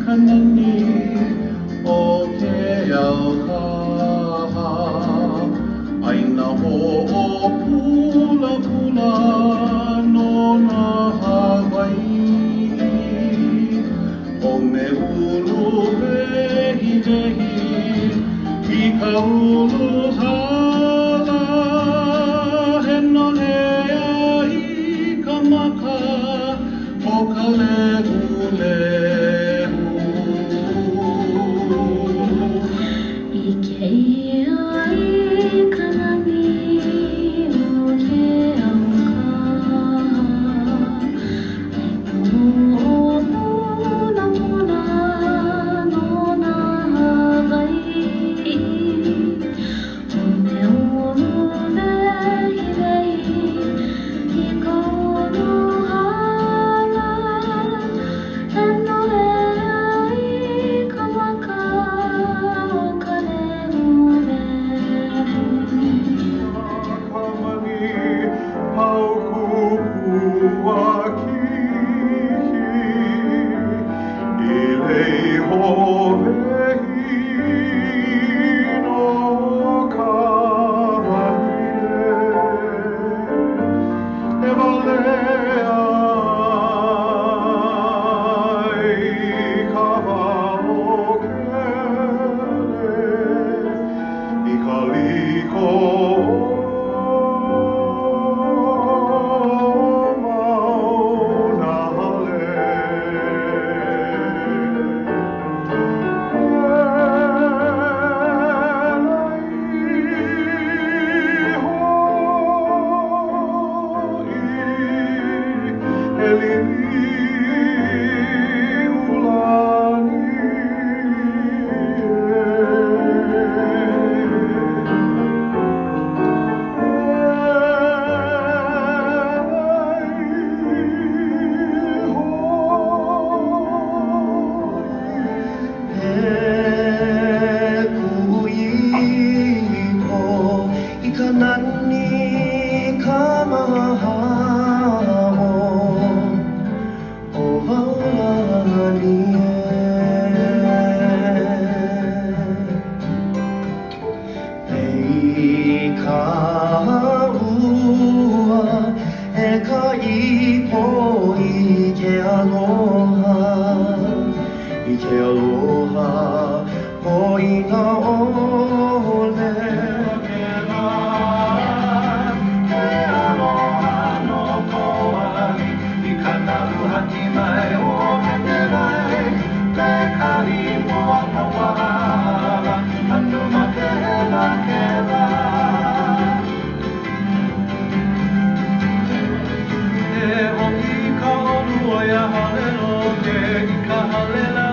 Kanani o ke au kaha aina ho o pula pula no na Hawaii o me ulu vehi vehi I ka ulu hala he no lea I ka maka o ka lehu Kanani ka mahao o waulani Hei ka ua e ka ipo I ke aloha o I ngā ole E o I ka onua ia hale no ke I ka hale la